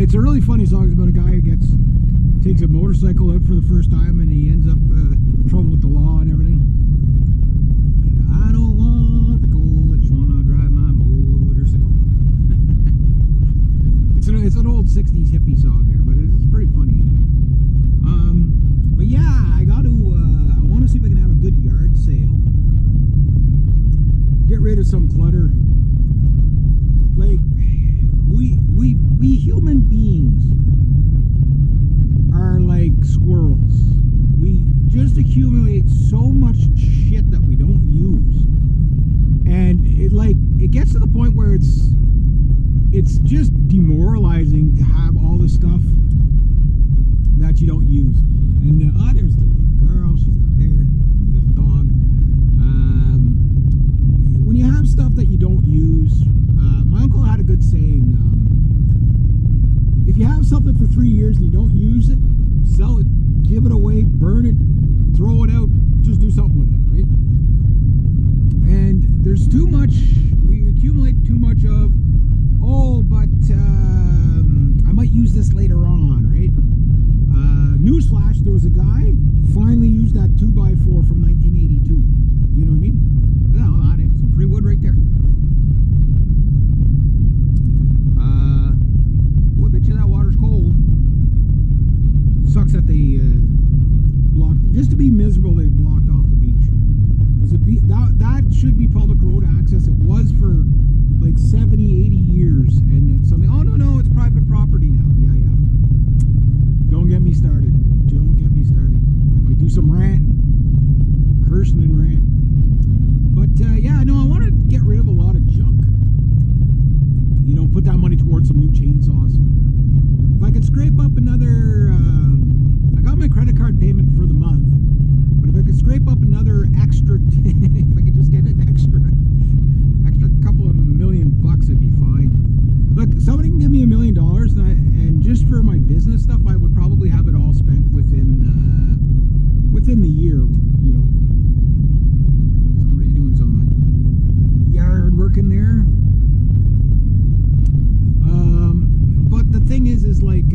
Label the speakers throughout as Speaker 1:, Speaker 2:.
Speaker 1: it's a really funny song. It's about a guy who takes a motorcycle out for the first time, and he ends up in trouble with the law and everything. I don't want to go, I just want to drive my motorcycle. It's an old 60s hippie song there, but it's pretty funny anyway. But yeah, I want to see if I can have a good yard sale. Get rid of some clutter. Like, we human beings are like squirrels. We just accumulate so much shit that we don't use, and it gets to the point where it's just demoralizing to have all this stuff that you don't use. And there's the little girl, she's out there, little dog. When you have stuff that you don't use, my uncle had a good saying, if you have something for 3 years and you don't use it, sell it, give it away, burn it, throw it out, just do something with it, right? And there's too much, we accumulate too much of, but I might use this later on, right? Newsflash, there was a guy finally used that 2x4 from 1982. You know what I mean? Yeah, that is some free wood right there. I bet you that water's cold. Sucks that they blocked, just to be miserable, they blocked off the beach. That should be public road access. It was for like 70, 80 years, and then something, oh no, it's private property now. Yeah. Don't get me started. Might do some ranting, cursing and ranting. But yeah, no, I want to get rid of a lot of junk. You know, put that money towards some new chainsaws. If I could scrape up another, I got my credit card payment for the month, but if I could scrape up another extra, if I could just get an extra couple of $1,000,000, it'd be fine. Look, somebody can give me $1 million, and just for my business stuff, I would probably have it all spent within the year. You know, somebody's doing some yard work in there. But the thing is like,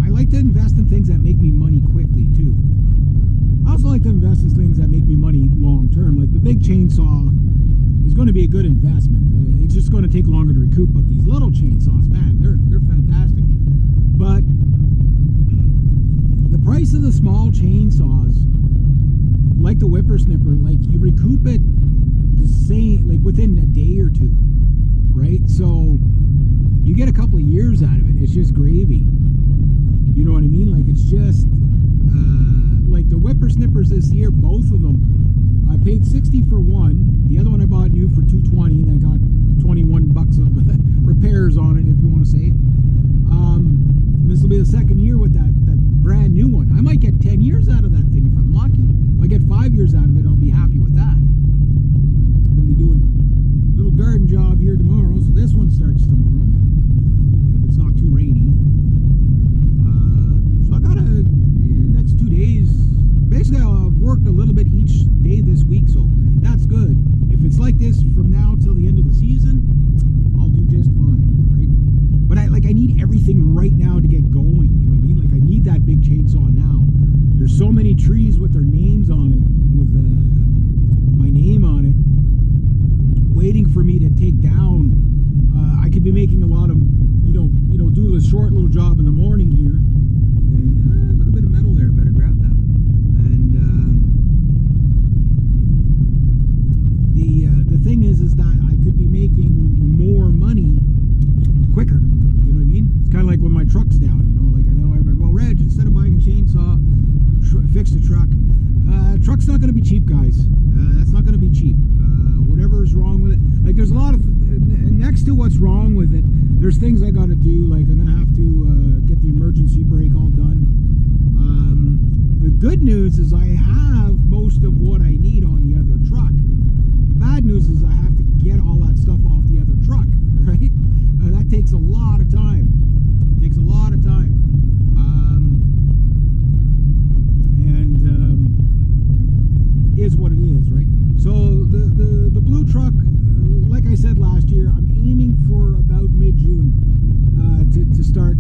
Speaker 1: I like to invest in things that make me money quickly too. I also like to invest in things that make me money long term. Like the big chainsaw is going to be a good investment. It's just going to take longer to recoup. But these little chainsaws, man, they're fantastic. But the price of the small chainsaws, like the whippersnipper, like you recoup it the same, like within a day or two, right? So you get a couple of years out of it. It's just gravy. You know what I mean? Like it's just like the whippersnippers this year, both of them, I paid $60 for one. The other one I bought new for $220, and I got $21 of repairs on it, if you want to say. And this will be the second year with that brand new one. I might get 10 years out of that thing if I'm lucky. If I get 5 years out of it, I'll be happy with that. I'm going to be doing a little garden job here tomorrow, so this one starts tomorrow, if it's not too rainy. So I got next 2 days. Basically, I've worked a little bit each day this week, so that's good. If it's like this from now till the end of the season, I'll do just fine, right? But I need everything right now to get going. You know what I mean? Like I need that big chainsaw now. There's so many trees with their names on it, with my name on it, waiting for me to take down. I could be making a lot of, do a short little job in the morning here, and a little bit of metal there. Better grab that. And the thing is that I could be making more money quicker. You know what I mean? It's kind of like when my truck's down. Like I know everybody. Well, Reg, instead of buying a chainsaw, fix the truck. Truck's not going to be cheap, guys. That's not going to be cheap. Whatever is wrong with it, like there's a lot of next to what's wrong with it, there's things I got to do. Like I'm going to have to get the emergency brake all done. The good news is I have most of what I need on the other truck. The bad news is I have to get all that stuff off the other truck, right? That takes a lot of time. Is what it is, right? So the blue truck, like I said last year, I'm aiming for about mid-June to start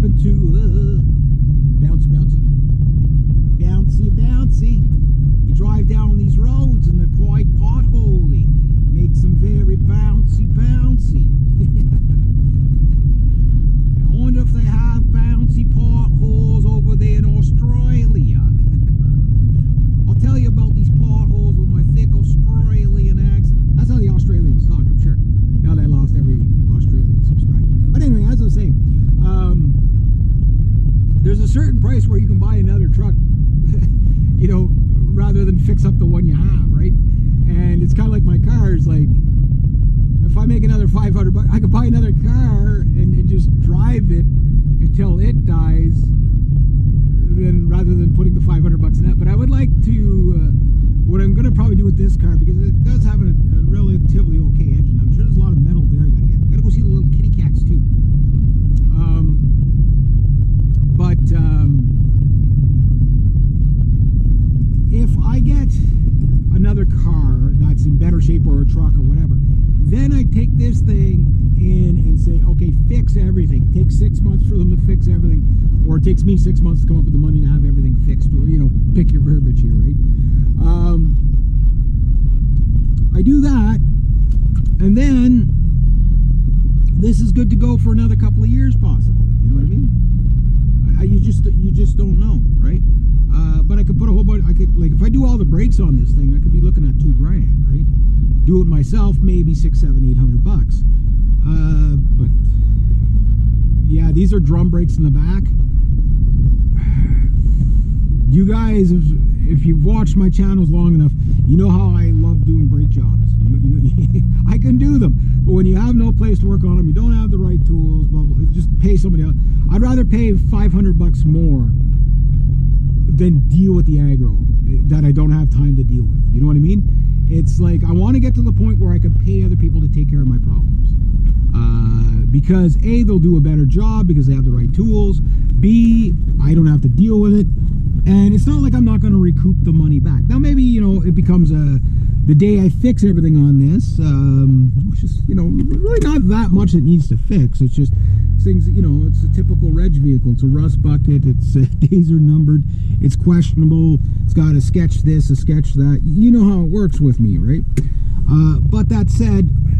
Speaker 1: into bouncy, bouncy, bouncy, bouncy. You drive down these roads and they're quite potholy. Makes them very bouncy, bouncy. I wonder if they have bouncy potholes over there in Australia. I'll tell you about these potholes with my thick Australian accent. That's how the Australians talk, I'm sure. Now that I lost every Australian subscriber. But anyway, as I was saying, there's a certain price where you can buy another truck, you know, rather than fix up the one you have, right? And it's kind of like my cars. Like, if I make another 500 bucks, I could buy another car and just drive it until it dies, then rather than putting the 500 bucks in that. But I would like to, what I'm going to probably do with this car, because it does have a relatively okay engine. I'm sure there's a lot of metal there I got to get. Got to go see the little kitty cats too. If I get another car that's in better shape, or a truck or whatever, then I take this thing in and say, okay, fix everything. It takes 6 months for them to fix everything, or it takes me 6 months to come up with the money to have everything fixed, or, you know, pick your verbiage here, right? I do that, and then this is good to go for another couple of years, possibly. You know what I mean? You just don't know, right? But I could put a whole bunch. I could, like, if I do all the brakes on this thing, I could be looking at $2 grand, right? Do it myself, maybe $600, $700, $800 bucks. But yeah, these are drum brakes in the back. You guys, if you've watched my channels long enough, you know how I love doing brake jobs. You know, I can do them, but when you have no place to work on them, you don't have the right tools, blah, blah, just pay somebody else. I'd rather pay 500 bucks more than deal with the aggro that I don't have time to deal with. You know what I mean? It's like, I want to get to the point where I can pay other people to take care of my problems. Because A, they'll do a better job because they have the right tools. B, I don't have to deal with it. And it's not like I'm not going to recoup the money back. Now, maybe, you know, it becomes the day I fix everything on this, which is, you know, really not that much it needs to fix. It's just things, you know, it's a typical reg vehicle. It's a rust bucket. Its days are numbered. It's questionable. It's got a sketch this, a sketch that. You know how it works with me, right? But that said,